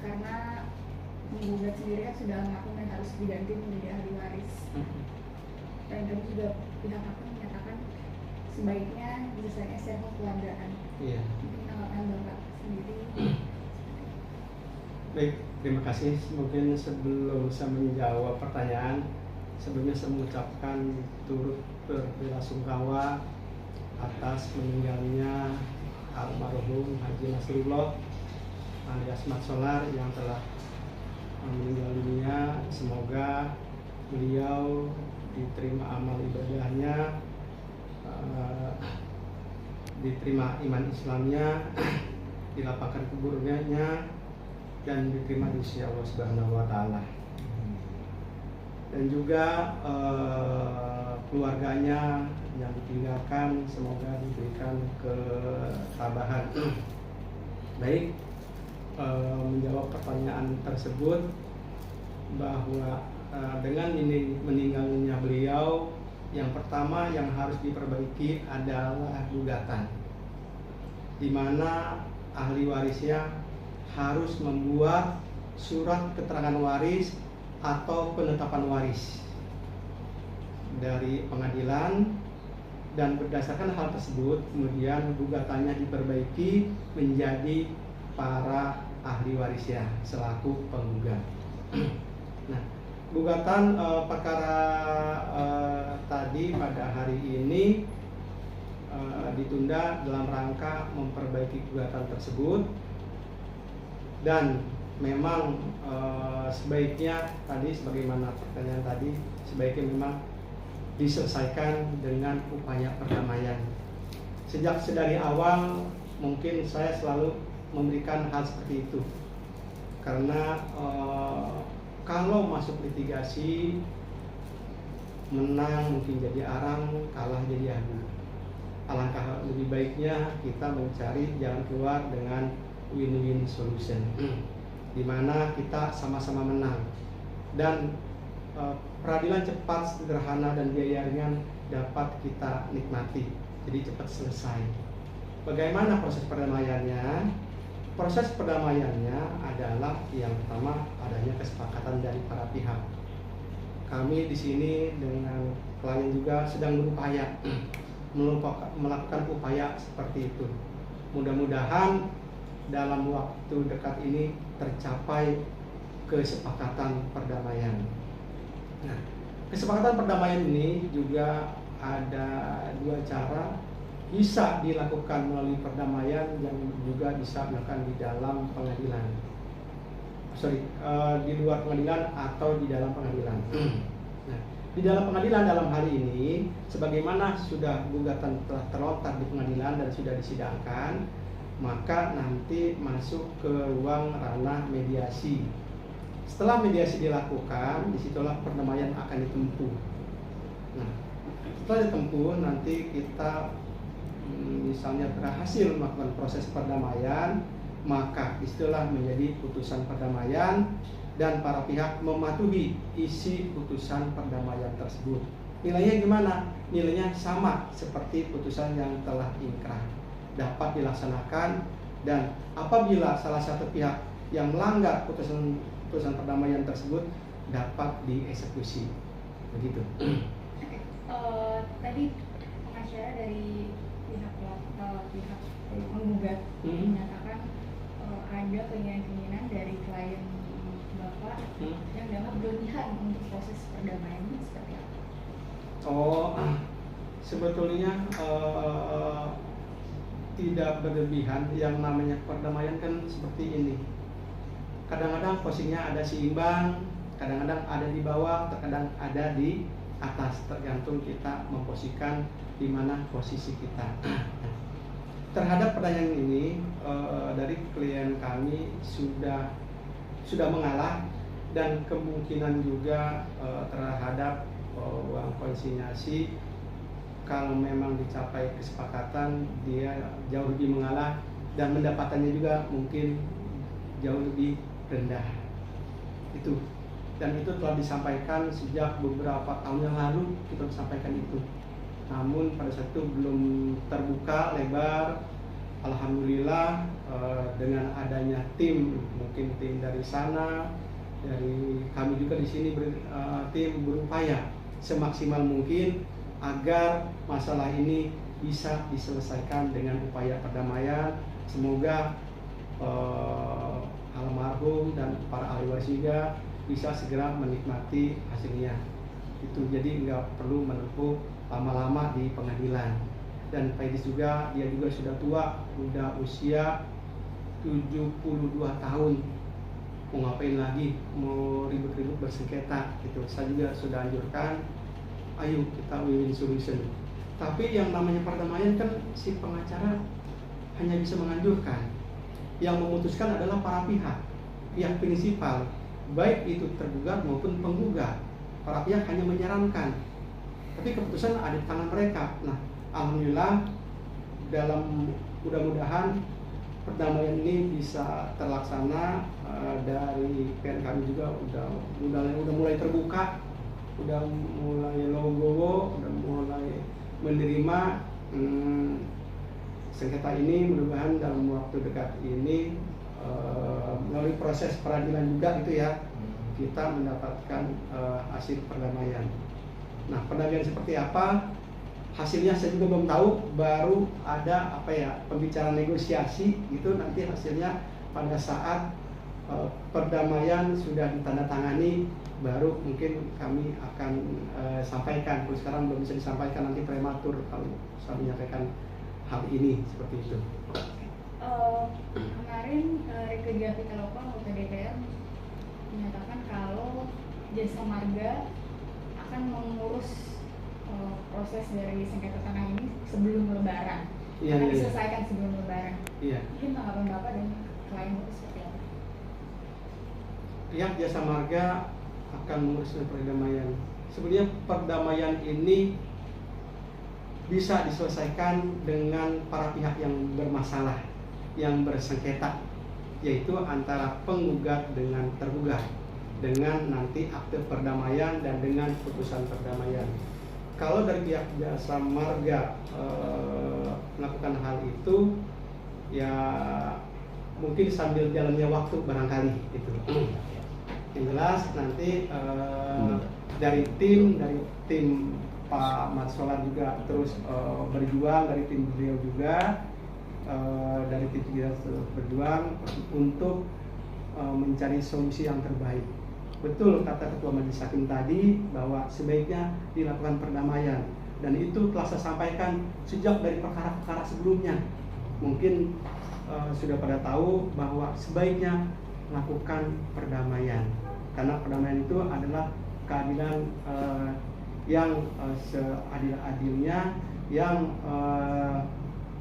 karena menggugat sendiri kan sudah ngaku dan harus diganti menjadi ahli waris. Dan tadi juga pihak aku menyatakan sebaiknya diselesaikan secara kekeluargaan. Iya. Mungkin tanggapan Bapak sendiri. Baik, terima kasih. Mungkin sebelum saya menjawab pertanyaan, sebelumnya saya mengucapkan turut berbelasungkawa atas meninggalnya almarhum Haji Nasrullah alias Mat Solar yang telah meninggal dunia. Semoga beliau diterima amal ibadahnya, diterima iman Islamnya, dilapangkan kuburnya, dan diterima di sisi Allah Subhanahu wa Ta'ala. Dan juga keluarganya yang ditinggalkan, semoga diberikan ketabahan. Baik, menjawab pertanyaan tersebut, bahwa dengan meninggalnya beliau, yang pertama yang harus diperbaiki adalah gugatan, di mana ahli warisnya harus membuat surat keterangan waris atau penetapan waris dari pengadilan, dan berdasarkan hal tersebut kemudian gugatannya diperbaiki menjadi para ahli warisnya selaku penggugat. Nah, gugatan perkara tadi pada hari ini ditunda dalam rangka memperbaiki gugatan tersebut, dan memang sebaiknya tadi sebagaimana pertanyaan tadi, sebaiknya memang diselesaikan dengan upaya perdamaian. Sejak sedari awal mungkin saya selalu memberikan hal seperti itu, karena kalau masuk litigasi, menang mungkin jadi arang, kalah jadi adu. Alangkah lebih baiknya kita mencari jalan keluar dengan win-win solution, di mana kita sama-sama menang, dan peradilan cepat, sederhana, dan biaya ringan dapat kita nikmati, jadi cepat selesai. Bagaimana proses perdamaiannya? Proses perdamaiannya adalah yang pertama adanya kesepakatan dari para pihak. Kami di sini dengan klien juga sedang berupaya melakukan upaya seperti itu. Mudah-mudahan dalam waktu dekat ini tercapai kesepakatan perdamaian. Nah, kesepakatan perdamaian ini juga ada dua cara. Bisa dilakukan melalui perdamaian, yang juga bisa dilakukan di dalam pengadilan. Di luar pengadilan atau di dalam pengadilan. Nah, di dalam pengadilan dalam hari ini, sebagaimana sudah gugatan telah terlontar di pengadilan dan sudah disidangkan, maka nanti masuk ke ruang ranah mediasi. Setelah mediasi dilakukan, disitulah perdamaian akan ditempuh. Nah, setelah ditempuh, nanti kita misalnya berhasil melakukan proses perdamaian, maka istilah menjadi putusan perdamaian, dan para pihak mematuhi isi putusan perdamaian tersebut. Nilainya gimana? Nilainya sama seperti putusan yang telah inkrah, dapat dilaksanakan, dan apabila salah satu pihak yang melanggar putusan perdamaian tersebut dapat dieksekusi. Begitu. Tadi pengacara dari pihak menggugat menyatakan ada keinginan dari klien Bapak yang dianggap berlebihan untuk proses perdamaian, ini seperti apa? Sebetulnya tidak berlebihan. Yang namanya perdamaian kan seperti ini. Kadang-kadang posisinya ada seimbang, kadang-kadang ada di bawah, terkadang ada di atas, tergantung kita memposisikan di mana posisi kita. Terhadap pertanyaan ini, dari klien kami sudah mengalah, dan kemungkinan juga terhadap uang konsinyasi, kalau memang dicapai kesepakatan, dia jauh lebih mengalah, dan pendapatannya juga mungkin jauh lebih rendah. Itu, dan itu telah disampaikan sejak beberapa tahun yang lalu, kita sampaikan itu. Namun pada saat itu belum terbuka lebar alhamdulillah dengan adanya tim, mungkin tim dari sana, dari kami juga di sini tim berupaya semaksimal mungkin agar masalah ini bisa diselesaikan dengan upaya perdamaian. Semoga almarhum dan para ahli waris juga bisa segera menikmati hasilnya. Itu jadi nggak perlu menempuh lama-lama di pengadilan. Dan Pak Idris juga, dia juga sudah tua, udah usia 72 tahun. Mau ngapain lagi, mau ribut-ribut bersengketa gitu. Saya juga sudah anjurkan, ayo kita win-win solution. Tapi yang namanya perdamaian kan si pengacara hanya bisa menganjurkan. Yang memutuskan adalah para pihak prinsipal, baik itu tergugat maupun penggugat. Para pihak hanya menyarankan, tapi keputusan ada di tangan mereka. Nah, alhamdulillah dalam mudah-mudahan perdamaian ini bisa terlaksana. Dari pihak kami juga udah mulai terbuka, udah mulai logowo, udah mulai menerima sengketa ini. Mudah-mudahan dalam waktu dekat ini melalui proses peradilan juga gitu ya, kita mendapatkan hasil perdamaian. Nah, perdamaian seperti apa? Hasilnya saya juga belum tahu, baru ada pembicaraan negosiasi gitu. Nanti hasilnya pada saat perdamaian sudah ditandatangani, baru mungkin kami akan sampaikan. Kalau sekarang belum bisa disampaikan, nanti prematur kalau saya menyampaikan hal ini seperti itu. Kemarin Rike Diah Pitaloka anggota DPR menyatakan kalau Jasa Marga akan mengurus proses dari sengketa tanah ini sebelum Lebaran, akan diselesaikan sebelum Lebaran. Iya. Mungkin tanggapan Bapak dan klien itu seperti apa? Pihak Jasa Marga akan mengurus perdamaian. Sebenarnya perdamaian ini bisa diselesaikan dengan para pihak yang bermasalah, yang bersengketa, yaitu antara penggugat dengan tergugat, dengan nanti akte perdamaian dan dengan putusan perdamaian. Kalau dari pihak Jasa Marga melakukan hal itu, ya mungkin sambil jalannya waktu barangkali itu. Yang jelas nanti dari tim Pak Matsola juga terus berjuang, dari tim beliau juga dari tim kita terus berjuang untuk mencari solusi yang terbaik. Betul kata Ketua Majelis Hakim tadi bahwa sebaiknya dilakukan perdamaian, dan itu telah saya sampaikan sejak dari perkara-perkara sebelumnya. Mungkin sudah pada tahu bahwa sebaiknya melakukan perdamaian, karena perdamaian itu adalah keadilan yang seadil-adilnya, yang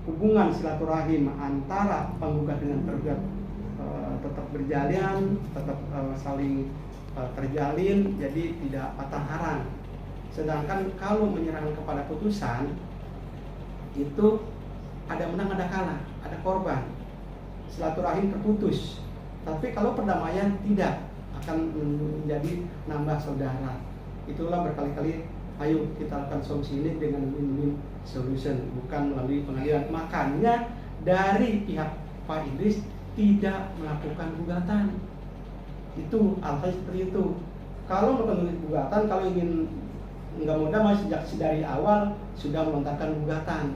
hubungan silaturahim antara penggugat dengan tergugat tetap berjalan, tetap saling terjalin, jadi tidak patah arang. Sedangkan kalau menyerahkan kepada putusan itu ada menang ada kalah, ada korban, silaturahim terputus. Tapi kalau perdamaian tidak, akan menjadi nambah saudara. Itulah berkali-kali ayo kita lakukan solusi ini dengan win-win solution, bukan melalui pengadilan. Makanya dari pihak Pak Idris tidak melakukan gugatan. Itu alasannya seperti itu. Kalau melakukan gugatan, kalau ingin nggak mudah, masih sejak dari awal sudah melontarkan gugatan.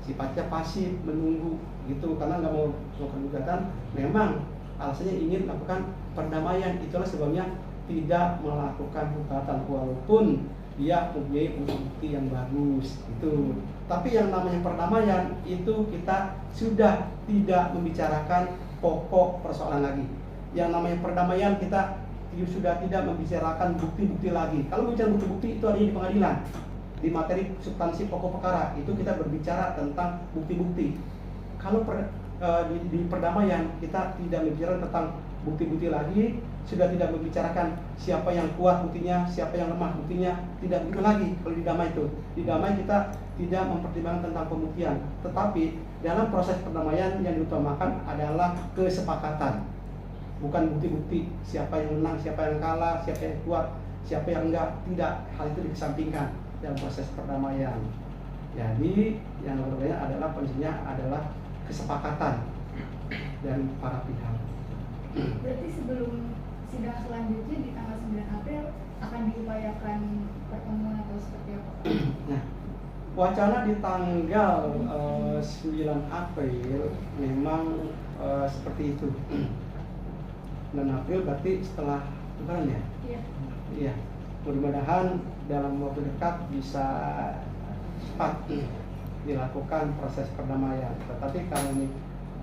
Sifatnya pasif, menunggu gitu, karena nggak mau melakukan gugatan. Memang alasannya ingin melakukan perdamaian. Itulah sebabnya tidak melakukan gugatan, walaupun dia mempunyai bukti yang bagus itu. Tapi yang namanya perdamaian itu kita sudah tidak membicarakan pokok persoalan lagi. Yang namanya perdamaian kita sudah tidak membicarakan bukti-bukti lagi. Kalau bicara bukti-bukti itu ada di pengadilan, di materi substansi pokok perkara itu kita berbicara tentang bukti-bukti. Kalau di perdamaian kita tidak membicarakan tentang bukti-bukti lagi, sudah tidak membicarakan siapa yang kuat buktinya, siapa yang lemah buktinya, tidak begitu lagi. Kalau di damai itu, di damai kita tidak mempertimbangkan tentang pembuktian, tetapi dalam proses perdamaian yang diutamakan adalah kesepakatan, bukan bukti-bukti siapa yang menang, siapa yang kalah, siapa yang kuat, siapa yang enggak. Tidak, hal itu dikesampingkan dalam proses perdamaian. Jadi yang berbeda adalah kondisinya adalah kesepakatan dari para pihak. Berarti sebelum sidang selanjutnya di tanggal 9 April akan diupayakan pertemuan atau seperti apa, Pak? Nah, wacana di tanggal 9 April memang seperti itu. 9 April berarti setelah Lebaran ya? Iya. Iya. Mudah-mudahan dalam waktu dekat bisa cepat dilakukan proses perdamaian. Tetapi kalau ini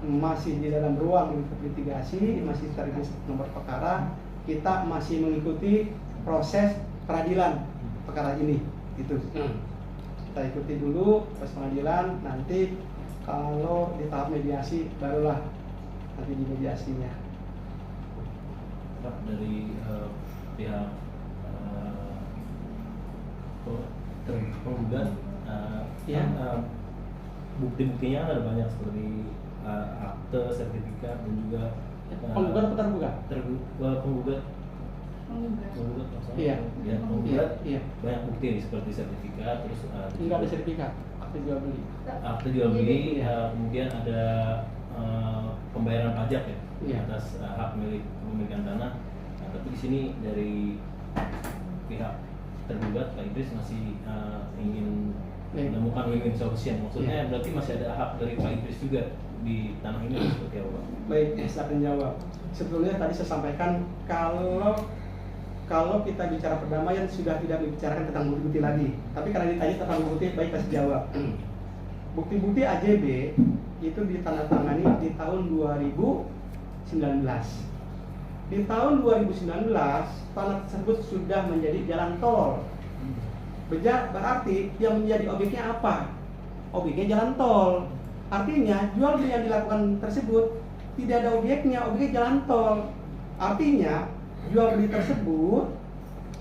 masih di dalam ruang litigasi, masih terjadi nomor perkara, kita masih mengikuti proses peradilan perkara ini. Itu. Kita ikuti dulu proses pengadilan, nanti kalau di tahap mediasi barulah nanti di mediasinya. Pak, dari pihak penggugat, Ya. bukti-buktinya ada banyak seperti akte, sertifikat, dan juga Penggugat atau tergugat? penggugat Menggugat. maksudnya Iya. ya, penggugat Iya. banyak bukti nih, seperti sertifikat, terus Enggak ada sertifikat, akte jual beli. akte jual beli, Iya. kemudian ada pembayaran pajak ya, Iya. atas hak milik kepemilikan tanah. Nah, tapi di sini dari pihak tergugat Pak Idris masih ingin menemukan win-win solution. Maksudnya berarti masih ada hak dari Pak Idris juga di tanah ini, seperti apa, Pak? Baik, saya akan jawab. Sebetulnya tadi saya sampaikan kalau kita bicara perdamaian sudah tidak dibicarakan tentang bukti-bukti lagi. Tapi karena ditanya tentang bukti, baik kasih jawab. Bukti-bukti AJB itu ditandatangani di tahun 2019. Di tahun 2019 tanah tersebut sudah menjadi jalan tol. Berarti yang menjadi objeknya apa? Objeknya jalan tol. Artinya jual beli yang dilakukan tersebut tidak ada objeknya jalan tol. Artinya jual beli tersebut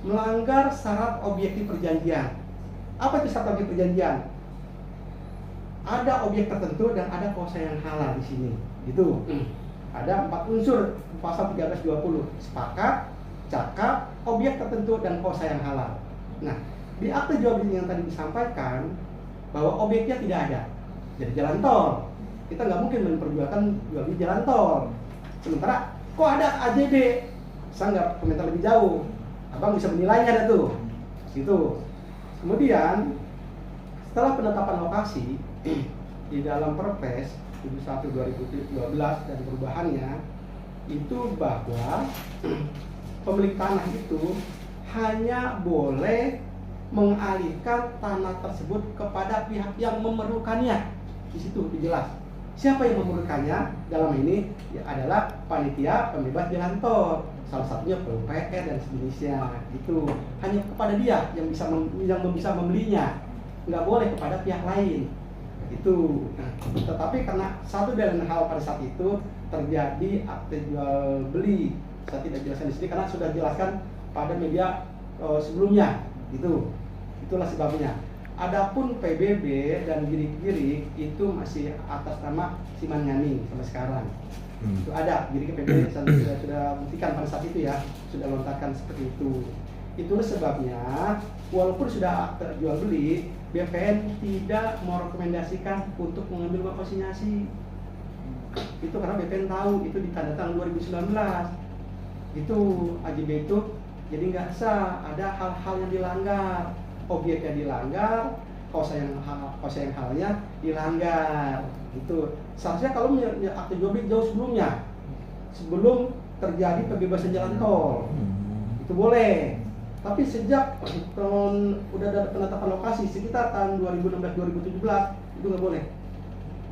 melanggar syarat objektif perjanjian. Apa itu syarat objektif perjanjian? Ada objek tertentu dan ada kuasa yang halal di sini. Itu. Ada 4 unsur pasal 1320. Sepakat, cakap, objek tertentu dan kuasa yang halal. Nah, di akte jual beli yang tadi disampaikan bahwa objeknya tidak ada. Jadi jalan tol. Kita nggak mungkin memperjualkan jual beli jalan tol. Sementara kok ada AJB? Saya nggak komentar lebih jauh. Abang bisa menilainya ada tuh. Gitu. Kemudian setelah penetapan lokasi di dalam Perpres 71/2012 dan perubahannya itu bahwa pemilik tanah itu hanya boleh mengalihkan tanah tersebut kepada pihak yang memerlukannya. Di situ dijelas. Siapa yang memerlukannya dalam ini adalah panitia pembebas jalan tol. Salah satunya PUPR dan sejenisnya. Itu hanya kepada dia yang bisa membelinya. Nggak boleh kepada pihak lain. Itu. Nah, tetapi karena satu dan lain hal pada saat itu terjadi akte jual beli. Saya tidak jelaskan di sini karena sudah dijelaskan pada media sebelumnya. Itulah sebabnya. Adapun PBB dan girik-girik itu masih atas nama Siman Nyani sampai sekarang. Itu ada girik PBB sudah buktikan pada saat itu ya, sudah lontarkan seperti itu. Itulah sebabnya walaupun sudah akte jual beli, BPN tidak merekomendasikan untuk mengambil konsinyasi. Itu karena BPN tahu itu ditandatangani 2019. Itu AJB itu jadi nggak sah, ada hal-hal yang dilanggar, objeknya dilanggar, kuasa yang halnya dilanggar. Itu seharusnya kalau akte jual beli jauh sebelum terjadi pembebasan jalan tol itu boleh. Tapi sejak udah ada penetapan lokasi sekitar tahun 2016-2017 itu nggak boleh.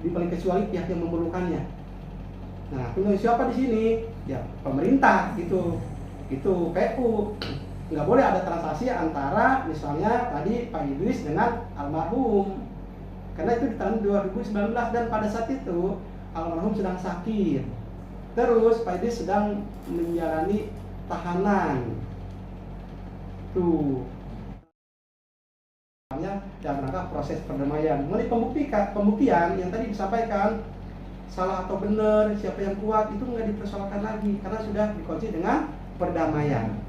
Paling kecuali pihak yang memerlukannya. Nah, punya siapa di sini? Ya pemerintah gitu. Itu PU. Nggak boleh ada transaksi antara misalnya tadi Pak Idris dengan almarhum. Karena itu di tahun 2019 dan pada saat itu almarhum sedang sakit. Terus Pak Idris sedang menjalani tahanan. Tuh. Dalam rangka proses perdamaian. Mengenai pembuktian yang tadi disampaikan salah atau benar, siapa yang kuat itu nggak dipersoalkan lagi karena sudah dikunci dengan perdamaian.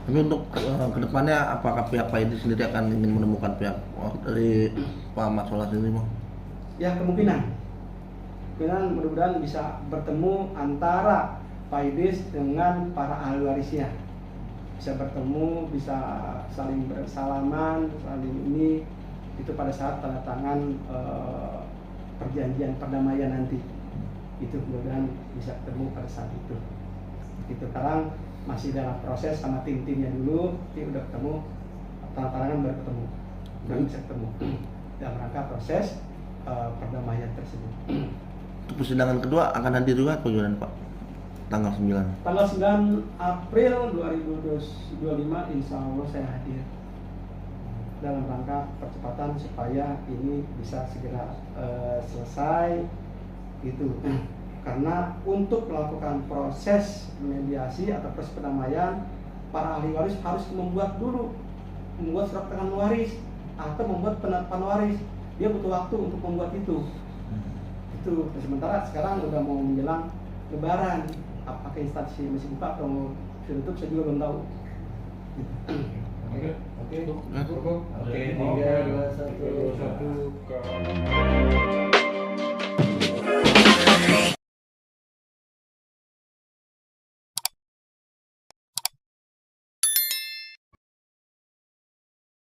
Tapi untuk kedepannya apakah pihak Pak Idris sendiri akan ingin menemukan pihak dari Pak Ahmad Solah sendiri, Bang? Ya kemungkinan mudah-mudahan bisa bertemu antara Pak Idris dengan para ahli warisnya, bisa bertemu, bisa saling bersalaman, saling ini itu pada saat tanda tangan perjanjian perdamaian nanti. Itu mudah-mudahan bisa ketemu pada saat itu. Itu sekarang masih dalam proses sama tim-timnya dulu, nanti udah ketemu, tanda tangan baru ketemu, dan bisa ketemu dalam rangka proses perdamaian tersebut. Untuk persidangan kedua akan hadir juga atau gimana Pak? Tanggal 9. Tanggal 9 April 2025 insya Allah saya hadir dalam rangka percepatan supaya ini bisa segera selesai gitu. Karena untuk melakukan proses mediasi atau proses perdamaian, para ahli waris harus membuat surat keterangan waris atau membuat penetapan waris. Dia butuh waktu untuk membuat itu. Itu sementara sekarang udah mau menjelang Lebaran, apakah instansi masih buka atau mau tutup saya juga belum tahu. Oke, 3, 2, 1,